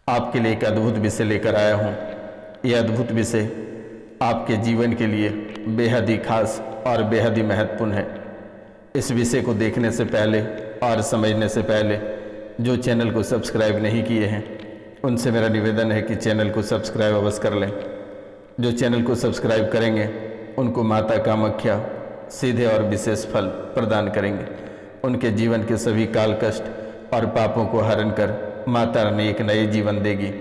आपके लिए एक अद्भुत विषय लेकर आया हूँ। यह अद्भुत विषय आपके जीवन के लिए बेहद ही खास और बेहद ही महत्वपूर्ण है। इस विषय को देखने से पहले और समझने से पहले जो चैनल को सब्सक्राइब नहीं किए हैं उनसे मेरा निवेदन है कि चैनल को सब्सक्राइब अवश्य कर लें। जो चैनल को सब्सक्राइब करेंगे उनको माता कामाख्या सीधे और विशेष फल प्रदान करेंगे। उनके जीवन के सभी काल कष्ट और पापों को हरण कर माता रानी एक नए जीवन देगी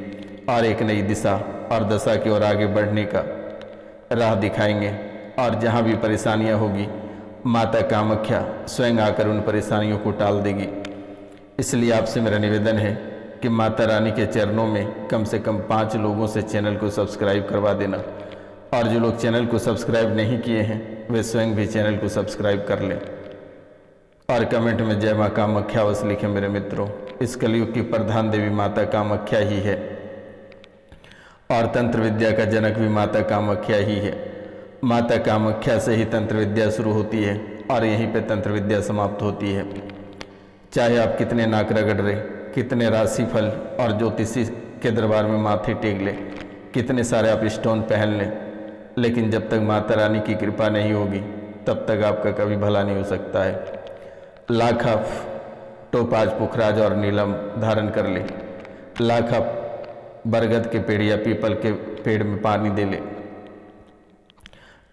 और एक नई दिशा और दशा की ओर आगे बढ़ने का राह दिखाएंगे। और जहाँ भी परेशानियाँ होगी माता कामाख्या स्वयं आकर उन परेशानियों को टाल देगी। इसलिए आपसे मेरा निवेदन है कि माता रानी के चरणों में कम से कम 5 लोगों से चैनल को सब्सक्राइब करवा देना। और जो लोग चैनल को सब्सक्राइब नहीं किए हैं वे स्वयं भी चैनल को सब्सक्राइब कर लें और कमेंट में जय माँ कामाख्या अवश्य लिखें। मेरे मित्रों, इस कलयुग की प्रधान देवी माता कामाख्या ही है और तंत्र विद्या का जनक भी माता कामाख्या ही है। माता कामाख्या से ही तंत्र विद्या शुरू होती है और यहीं पे तंत्र विद्या समाप्त होती है। चाहे आप कितने नाक रगड़ रहे, कितने राशिफल और ज्योतिषी के दरबार में माथे टेक लें, कितने सारे आप स्टोन पहन लें, लेकिन जब तक माता रानी की कृपा नहीं होगी तब तक आपका कभी भला नहीं हो सकता है। लाख आप टोपाज पुखराज और नीलम धारण कर ले, लाख आप बरगद के पेड़ या पीपल के पेड़ में पानी दे ले,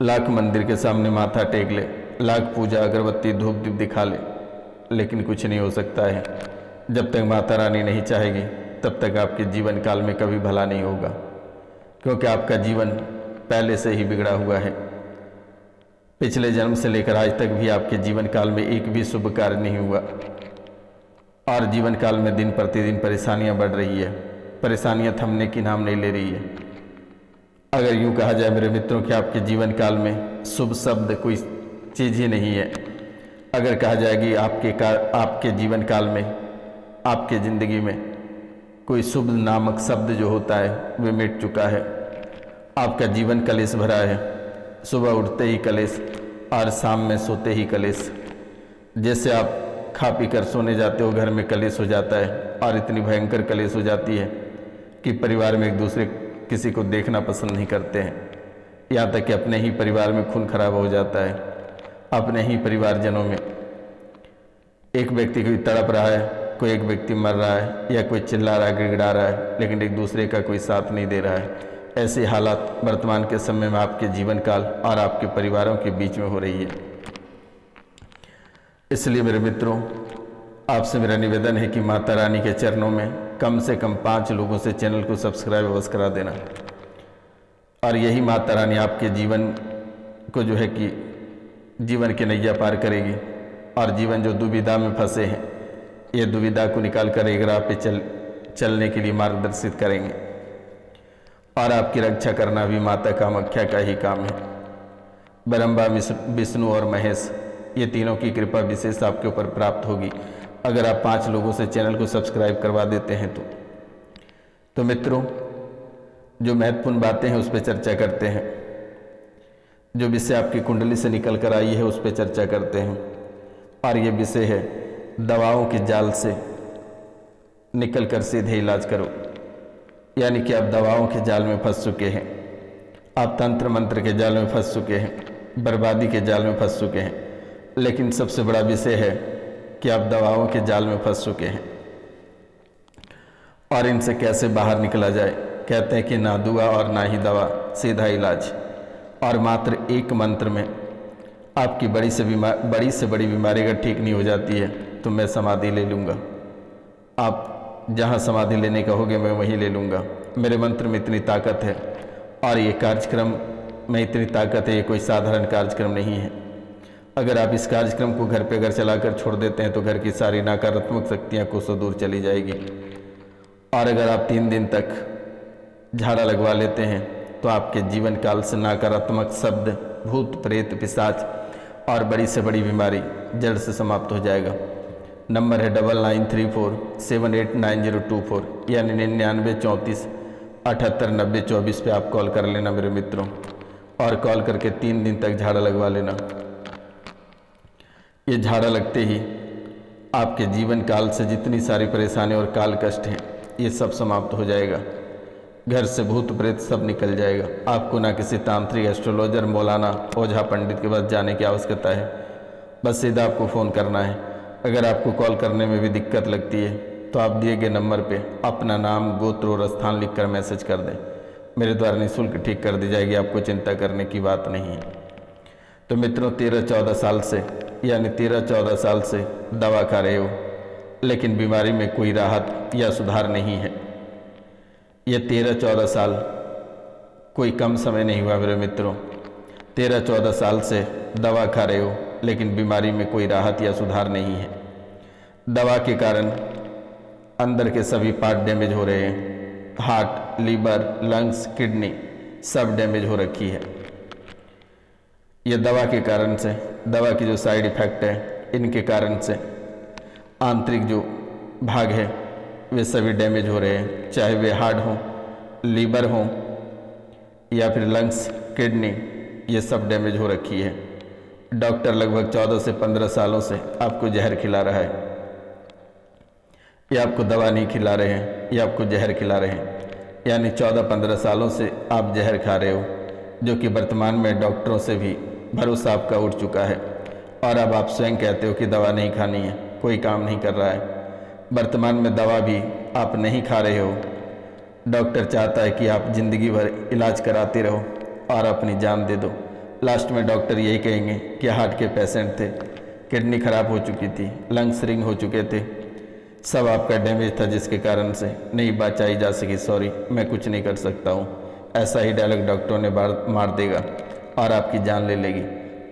लाख मंदिर के सामने माथा टेक ले, लाख पूजा अगरबत्ती धूप दीप दिखा ले, लेकिन कुछ नहीं हो सकता है। जब तक माता रानी नहीं चाहेगी तब तक आपके जीवन काल में कभी भला नहीं होगा, क्योंकि आपका जीवन पहले से ही बिगड़ा हुआ है। पिछले जन्म से लेकर आज तक भी आपके जीवन काल में एक भी शुभ कार्य नहीं हुआ और जीवन काल में दिन प्रतिदिन परेशानियां बढ़ रही है। परेशानियां थमने की नाम नहीं ले रही है। अगर यूं कहा जाए मेरे मित्रों कि आपके जीवन काल में शुभ शब्द कोई चीज़ ही नहीं है, अगर कहा जाए कि आपके जीवन काल में आपके ज़िंदगी में कोई शुभ नामक शब्द जो होता है वह मिट चुका है। आपका जीवन कलेश भरा है, सुबह उठते ही कलेश और शाम में सोते ही कलेश। जैसे आप खा पी कर सोने जाते हो घर में कलेश हो जाता है और इतनी भयंकर कलेश हो जाती है कि परिवार में एक दूसरे किसी को देखना पसंद नहीं करते हैं। यहाँ तक कि अपने ही परिवार में खून खराब हो जाता है। अपने ही परिवारजनों में एक व्यक्ति कोई तड़प रहा है, कोई एक व्यक्ति मर रहा है या कोई चिल्ला रहा है, गिड़गिड़ा रहा है, लेकिन एक दूसरे का कोई साथ नहीं दे रहा है। ऐसे हालात वर्तमान के समय में आपके जीवन काल और आपके परिवारों के बीच में हो रही है। इसलिए मेरे मित्रों, आपसे मेरा निवेदन है कि माता रानी के चरणों में कम से कम 5 लोगों से चैनल को सब्सक्राइब अवश्य करा देना। और यही माता रानी आपके जीवन को जो है कि जीवन की नैया पार करेगी और जीवन जो दुविधा में फंसे हैं ये दुविधा को निकाल कर एक राह पे चलने के लिए मार्गदर्शित करेंगे। और आपकी रक्षा करना भी माता कामाख्या का ही काम है। ब्रह्मा विष्णु और महेश ये तीनों की कृपा विशेष आपके ऊपर प्राप्त होगी अगर आप 5 लोगों से चैनल को सब्सक्राइब करवा देते हैं तो मित्रों, जो महत्वपूर्ण बातें हैं उस पर चर्चा करते हैं। जो विषय आपकी कुंडली से निकल कर आई है उस पर चर्चा करते हैं। और ये विषय है दवाओं के जाल से निकल कर सीधे इलाज करो। यानी कि आप दवाओं के जाल में फंस चुके हैं, आप तंत्र मंत्र के जाल में फंस चुके हैं, बर्बादी के जाल में फंस चुके हैं। लेकिन सबसे बड़ा विषय है कि आप दवाओं के जाल में फंस चुके हैं और इनसे कैसे बाहर निकला जाए। कहते हैं कि ना दुआ और ना ही दवा, सीधा इलाज। और मात्र एक मंत्र में आपकी बड़ी से बड़ी बीमारी अगर ठीक नहीं हो जाती है तो मैं समाधि ले लूँगा। आप जहाँ समाधि लेने कहोगे मैं वहीं ले लूँगा। मेरे मंत्र में इतनी ताकत है और ये कार्यक्रम में इतनी ताकत है, ये कोई साधारण कार्यक्रम नहीं है। अगर आप इस कार्यक्रम को घर पे अगर चलाकर छोड़ देते हैं तो घर की सारी नकारात्मक शक्तियाँ कोसों दूर चली जाएगी। और अगर आप 3 दिन तक झाड़ा लगवा लेते हैं तो आपके जीवन काल से नकारात्मक शब्द, भूत प्रेत पिशाच और बड़ी से बड़ी बीमारी जड़ से समाप्त हो जाएगा। नंबर है 9934789024 यानी 9934789024 पे आप कॉल कर लेना मेरे मित्रों, और कॉल करके 3 दिन तक झाड़ा लगवा लेना। ये झाड़ा लगते ही आपके जीवन काल से जितनी सारी परेशानी और काल कष्ट हैं ये सब समाप्त हो जाएगा। घर से भूत प्रेत सब निकल जाएगा। आपको ना किसी तांत्रिक, एस्ट्रोलॉजर, मौलाना, ओझा, पंडित के पास जाने की आवश्यकता है। बस सीधा आपको फ़ोन करना है। अगर आपको कॉल करने में भी दिक्कत लगती है तो आप दिए गए नंबर पे अपना नाम, गोत्र और स्थान लिखकर मैसेज कर दें। मेरे द्वारा निःशुल्क ठीक कर दी जाएगी। आपको चिंता करने की बात नहीं है। तो मित्रों, 13-14 साल से, यानी 13-14 साल से दवा खा रहे हो लेकिन बीमारी में कोई राहत या सुधार नहीं है। ये 13-14 साल कोई कम समय नहीं हुआ मेरे मित्रों। 13-14 साल से दवा खा रहे हो लेकिन बीमारी में कोई राहत या सुधार नहीं है। दवा के कारण अंदर के सभी पार्ट डैमेज हो रहे हैं। हार्ट, लीवर, लंग्स, किडनी सब डैमेज हो रखी है। ये दवा के कारण से, दवा की जो साइड इफ़ेक्ट है, इनके कारण से आंतरिक जो भाग है वे सभी डैमेज हो रहे हैं। चाहे वे हार्ट हों, लीवर हों या फिर लंग्स, किडनी, ये सब डैमेज हो रखी है। डॉक्टर लगभग 14 से 15 सालों से आपको जहर खिला रहा है। ये आपको दवा नहीं खिला रहे हैं, ये आपको जहर खिला रहे हैं। यानी 14-15 सालों से आप जहर खा रहे हो, जो कि वर्तमान में डॉक्टरों से भी भरोसा आपका उठ चुका है। और अब आप स्वयं कहते हो कि दवा नहीं खानी है, कोई काम नहीं कर रहा है। वर्तमान में दवा भी आप नहीं खा रहे हो। डॉक्टर चाहता है कि आप ज़िंदगी भर इलाज कराते रहो और अपनी जान दे दो। लास्ट में डॉक्टर यही कहेंगे कि हार्ट के पेशेंट थे, किडनी खराब हो चुकी थी, लंग्स रिंग हो चुके थे, सब आपका डैमेज था जिसके कारण से नहीं बचाई जा सकी। सॉरी, मैं कुछ नहीं कर सकता हूँ। ऐसा ही डायलॉग डॉक्टरों ने मार देगा और आपकी जान ले लेगी।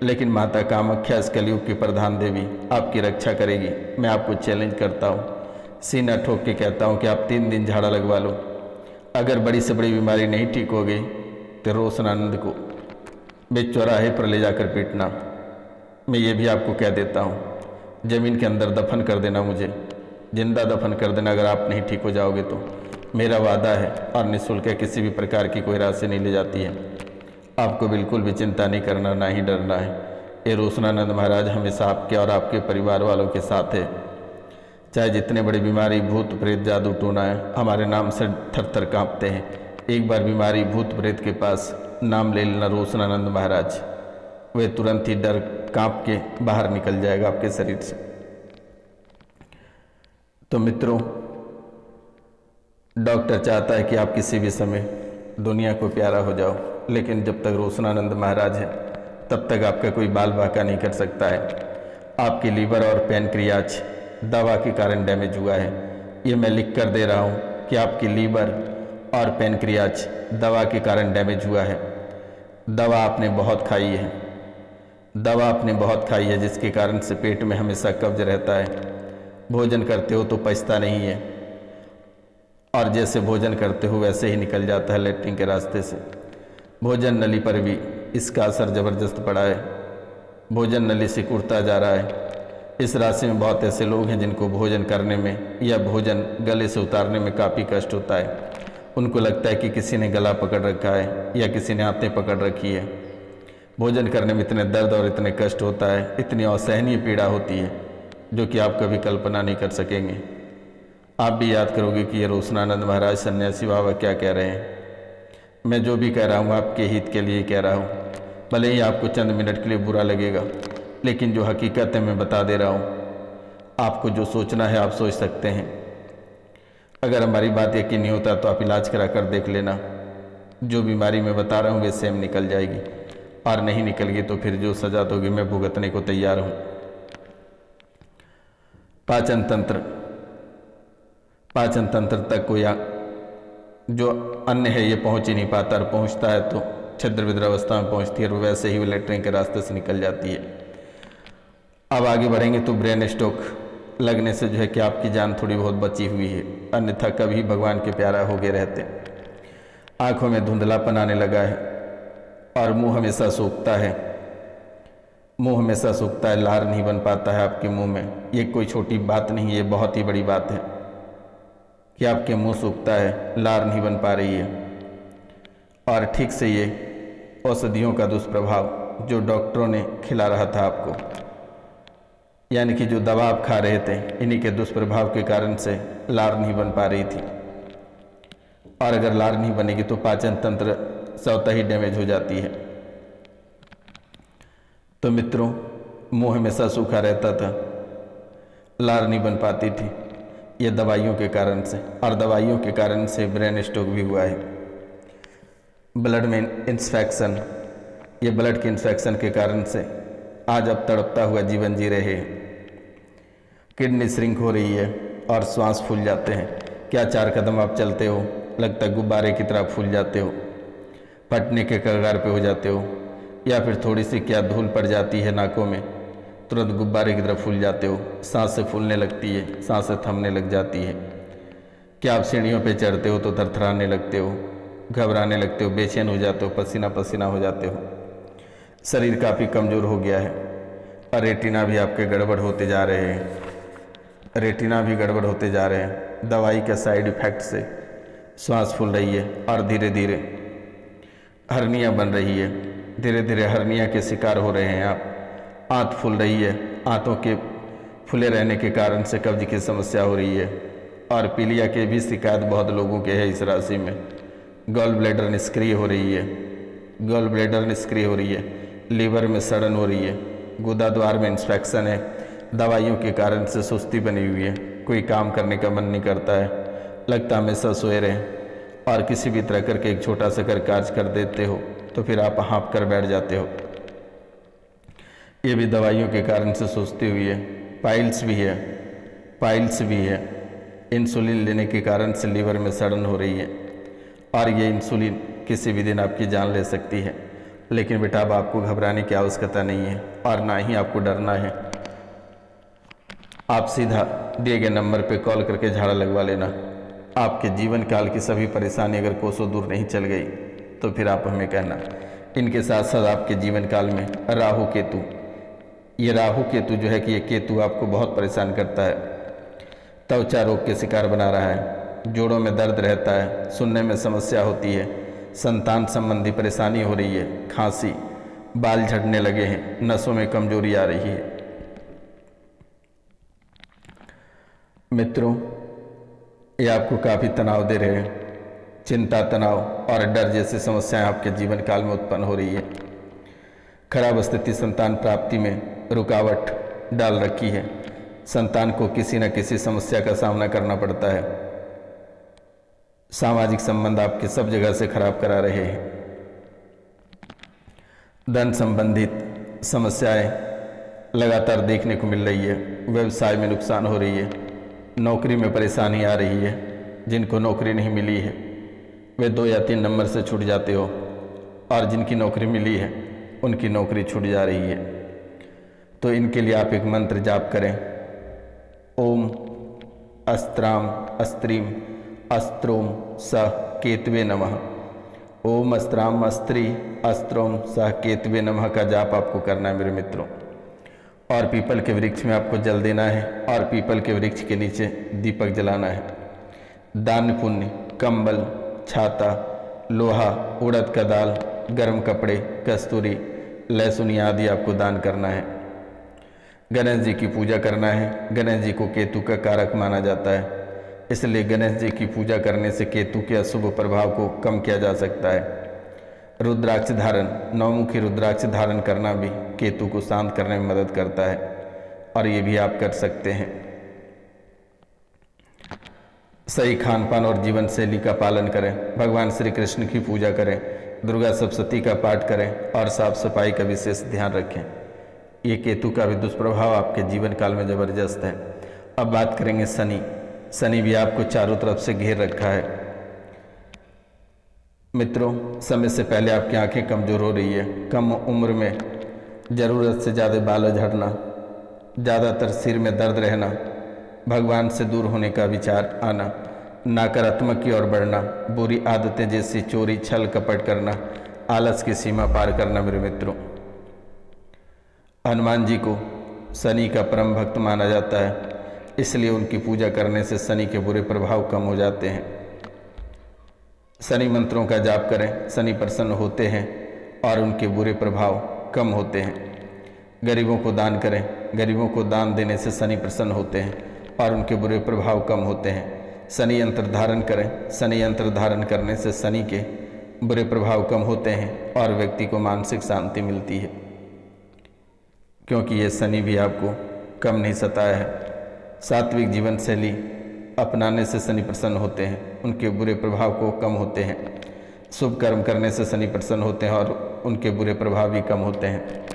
लेकिन माता कामाख्या, इस कलयुग की प्रधान देवी, आपकी रक्षा करेगी। मैं आपको चैलेंज करता हूँ, सीना ठोक के कहता हूँ कि आप 3 दिन झाड़ा लगवा लो। अगर बड़ी से बड़ी बीमारी नहीं ठीक हो गई तो रोशनानंद को बीच चौराहे पर ले जाकर पीटना। मैं ये भी आपको कह देता हूँ, ज़मीन के अंदर दफन कर देना, मुझे जिंदा दफन कर देना अगर आप नहीं ठीक हो जाओगे तो। मेरा वादा है और निःशुल्क है, किसी भी प्रकार की कोई राशि नहीं ले जाती है। आपको बिल्कुल भी चिंता नहीं करना, ना ही डरना है। ये रोशनानंद महाराज हमेशा आपके और आपके परिवार वालों के साथ है। चाहे जितने बड़ी बीमारी, भूत प्रेत, जादू टोना है, हमारे नाम से थर थर काँपते हैं। एक बार बीमारी, भूत प्रेत के पास नाम ले लेना रोशनानंद महाराज, वे तुरंत ही डर काँप के बाहर निकल जाएगा आपके शरीर से। तो मित्रों, डॉक्टर चाहता है कि आप किसी भी समय दुनिया को प्यारा हो जाओ, लेकिन जब तक रोशनानंद महाराज है तब तक आपका कोई बाल बाका नहीं कर सकता है। आपकी लीवर और पैनक्रियाज दवा के कारण डैमेज हुआ है। ये मैं लिख कर दे रहा हूँ कि आपकी लीवर और पैनक्रियाज दवा के कारण डैमेज हुआ है। दवा आपने बहुत खाई है, दवा आपने बहुत खाई है, जिसके कारण से पेट में हमेशा कब्ज रहता है। भोजन करते हो तो पचता नहीं है, और जैसे भोजन करते हो वैसे ही निकल जाता है लेटरिन के रास्ते से। भोजन नली पर भी इसका असर ज़बरदस्त पड़ा है। भोजन नली से कुड़ता जा रहा है। इस राशि में बहुत ऐसे लोग हैं जिनको भोजन करने में या भोजन गले से उतारने में काफ़ी कष्ट होता है। उनको लगता है कि किसी ने गला पकड़ रखा है या किसी ने हाथें पकड़ रखी है। भोजन करने में इतने दर्द और इतने कष्ट होता है, इतनी असहनीय पीड़ा होती है, जो कि आप कभी कल्पना नहीं कर सकेंगे। आप भी याद करोगे कि ये रोशनानंद महाराज सन्यासी बाबा क्या कह रहे हैं। मैं जो भी कह रहा हूँ आपके हित के लिए कह रहा हूँ। भले ही आपको चंद मिनट के लिए बुरा लगेगा, लेकिन जो हकीकत है मैं बता दे रहा हूँ। आपको जो सोचना है आप सोच सकते हैं। अगर हमारी बात यकीन नहीं होता तो आप इलाज करा कर देख लेना। जो बीमारी मैं बता रहा हूँ वे सेम निकल जाएगी, और नहीं निकल गई तो फिर जो सजा दोगे मैं भुगतने को तैयार हूँ। पाचन तंत्र तक कोई जो अन्न है ये पहुँच ही नहीं पाता, और पहुँचता है तो छिद्र विद्र अवस्था में पहुँचती है, और वैसे ही वो लेटरिन के रास्ते से निकल जाती है। अब आगे बढ़ेंगे तो ब्रेन स्ट्रोक लगने से जो है कि आपकी जान थोड़ी बहुत बची हुई है, अन्यथा कभी भगवान के प्यारा हो गए रहते। आँखों में धुंधलापन आने लगा है, और मुंह हमेशा सूखता है। मुंह हमेशा सूखता है, लार नहीं बन पाता है आपके मुंह में। ये कोई छोटी बात नहीं, ये बहुत ही बड़ी बात है कि आपके मुंह सूखता है, लार नहीं बन पा रही है। और ठीक से ये औषधियों का दुष्प्रभाव जो डॉक्टरों ने खिला रहा था आपको, यानी कि जो दवा आप खा रहे थे, इन्हीं के दुष्प्रभाव के कारण से लार नहीं बन पा रही थी। और अगर लार नहीं बनेगी तो पाचन तंत्र स्वतः ही डैमेज हो जाती है। तो मित्रों, मुंह हमेशा सूखा रहता था, लार नहीं बन पाती थी, ये दवाइयों के कारण से, और दवाइयों के कारण से ब्रेन स्ट्रोक भी हुआ है। ब्लड में इन्फेक्शन, ये ब्लड के इन्फेक्शन के कारण से आज अब तड़पता हुआ जीवन जी रहे हैं। किडनी श्रिंक हो रही है और श्वास फूल जाते हैं। क्या 4 कदम आप चलते हो, लगता है गुब्बारे की तरह फूल जाते हो, फटने के कगार पे हो जाते हो, या फिर थोड़ी सी क्या धूल पड़ जाती है नाकों में, तुरंत गुब्बारे की तरह फूल जाते हो, सांसें फूलने लगती है, सांसें थमने लग जाती है। क्या आप सीढ़ियों पे चढ़ते हो तो थरथराने लगते हो, घबराने लगते हो, बेचैन हो जाते हो, पसीना पसीना हो जाते हो, शरीर काफ़ी कमज़ोर हो गया है, और रेटिना भी आपके गड़बड़ होते जा रहे हैं, रेटिना भी गड़बड़ होते जा रहे हैं। दवाई के साइड इफ़ेक्ट से श्वास फूल रही है और धीरे धीरे हर्निया बन रही है, धीरे धीरे हर्निया के शिकार हो रहे हैं आप। आंत फूल रही है, आंतों के फूले रहने के कारण से कब्ज की समस्या हो रही है, और पीलिया के भी शिकायत बहुत लोगों के है इस राशि में। गॉल ब्लैडर निष्क्रिय हो रही है, गॉल ब्लैडर निष्क्रिय हो रही है, लीवर में सड़न हो रही है, गुदा द्वार में इंस्पेक्शन है, दवाइयों के कारण से सुस्ती बनी हुई है, कोई काम करने का मन नहीं करता है, लगता हमेशा सोए रहें, और किसी भी तरह करके एक छोटा सा कार्य कर देते हो तो फिर आप हाँप कर बैठ जाते हो। ये भी दवाइयों के कारण से सुस्ती हुई है। पाइल्स भी है, पाइल्स भी है, इंसुलिन लेने के कारण से लीवर में सड़न हो रही है, और ये इंसुलिन किसी भी दिन आपकी जान ले सकती है। लेकिन बेटा, अब आपको घबराने की आवश्यकता नहीं है, और ना ही आपको डरना है। आप सीधा दिए गए नंबर पे कॉल करके झाड़ा लगवा लेना। आपके जीवन काल की सभी परेशानी अगर कोसों दूर नहीं चल गई तो फिर आप हमें कहना। इनके साथ साथ आपके जीवन काल में राहु केतु, ये राहु केतु जो है कि ये केतु आपको बहुत परेशान करता है, त्वचा रोग के शिकार बना रहा है, जोड़ों में दर्द रहता है, सुनने में समस्या होती है, संतान संबंधी परेशानी हो रही है, खांसी, बाल झड़ने लगे हैं, नसों में कमजोरी आ रही है। मित्रों, ये आपको काफ़ी तनाव दे रहे हैं, चिंता, तनाव और डर जैसी समस्याएं आपके जीवन काल में उत्पन्न हो रही है। खराब स्थिति संतान प्राप्ति में रुकावट डाल रखी है, संतान को किसी न किसी समस्या का सामना करना पड़ता है, सामाजिक संबंध आपके सब जगह से खराब करा रहे हैं, धन संबंधित समस्याएं लगातार देखने को मिल रही है, व्यवसाय में नुकसान हो रही है, नौकरी में परेशानी आ रही है, जिनको नौकरी नहीं मिली है वे 2 या 3 नंबर से छूट जाते हो, और जिनकी नौकरी मिली है उनकी नौकरी छूट जा रही है। तो इनके लिए आप एक मंत्र जाप करें, ओम अस्त्राम अस्त्रीम अस्त्रोम सह केतवे नमः। ओम अस्त्राम अस्त्री अस्त्रोम सह केतवे नमः का जाप आपको करना है मेरे मित्रों। और पीपल के वृक्ष में आपको जल देना है, और पीपल के वृक्ष के नीचे दीपक जलाना है। दान पुण्य, कंबल, छाता, लोहा, उड़द का दाल, गर्म कपड़े, कस्तूरी, लहसुन आदि आपको दान करना है। गणेश जी की पूजा करना है। गणेश जी को केतु का कारक माना जाता है, इसलिए गणेश जी की पूजा करने से केतु के अशुभ प्रभाव को कम किया जा सकता है। रुद्राक्ष धारण, 9मुखी रुद्राक्ष धारण करना भी केतु को शांत करने में मदद करता है, और ये भी आप कर सकते हैं। सही खान पान और जीवन शैली का पालन करें, भगवान श्री कृष्ण की पूजा करें, दुर्गा सप्तशती का पाठ करें, और साफ सफाई का विशेष ध्यान रखें। ये केतु का भी दुष्प्रभाव आपके जीवन काल में जबरदस्त है। अब बात करेंगे शनि। शनि भी आपको चारों तरफ से घेर रखा है। मित्रों, समय से पहले आपकी आंखें कमज़ोर हो रही है, कम उम्र में ज़रूरत से ज़्यादा बाल झड़ना, ज़्यादातर सिर में दर्द रहना, भगवान से दूर होने का विचार आना, नकारात्मक की ओर बढ़ना, बुरी आदतें जैसी चोरी, छल कपट करना, आलस की सीमा पार करना। मेरे मित्रों, हनुमान जी को शनि का परम भक्त माना जाता है, इसलिए उनकी पूजा करने से शनि के बुरे प्रभाव कम हो जाते हैं। शनि मंत्रों का जाप करें, शनि प्रसन्न होते हैं और उनके बुरे प्रभाव कम होते हैं। गरीबों को दान करें, गरीबों को दान देने से शनि प्रसन्न होते हैं और उनके बुरे प्रभाव कम होते हैं। शनि यंत्र धारण करें। शनि यंत्र धारण करने से शनि के बुरे प्रभाव कम होते हैं और व्यक्ति को मानसिक शांति मिलती है, क्योंकि ये शनि भी आपको कम नहीं सताया है। सात्विक जीवन शैली अपनाने से शनि प्रसन्न होते हैं, उनके बुरे प्रभाव को कम होते हैं। शुभ कर्म करने से शनि प्रसन्न होते हैं और उनके बुरे प्रभाव भी कम होते हैं।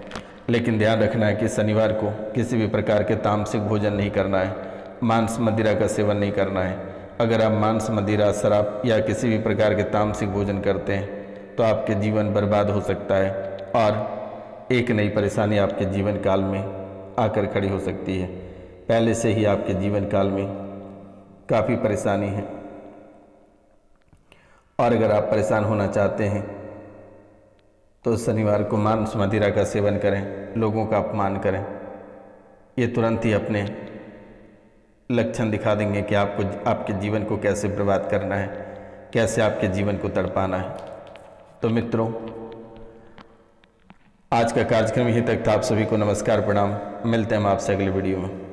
लेकिन ध्यान रखना है कि शनिवार को किसी भी प्रकार के तामसिक भोजन नहीं करना है, मांस मदिरा का सेवन नहीं करना है। अगर आप मांस मदिरा शराब या किसी भी प्रकार के तामसिक भोजन करते हैं तो आपके जीवन बर्बाद हो सकता है और एक नई परेशानी आपके जीवन काल में आकर खड़ी हो सकती है। पहले से ही आपके जीवन काल में काफ़ी परेशानी है और अगर आप परेशान होना चाहते हैं तो शनिवार को मांस मदिरा का सेवन करें, लोगों का अपमान करें। ये तुरंत ही अपने लक्षण दिखा देंगे कि आपको आपके जीवन को कैसे बर्बाद करना है, कैसे आपके जीवन को तड़पाना है। तो मित्रों, आज का कार्यक्रम यहीं तक था। आप सभी को नमस्कार, प्रणाम। मिलते हैं हम आपसे अगले वीडियो में।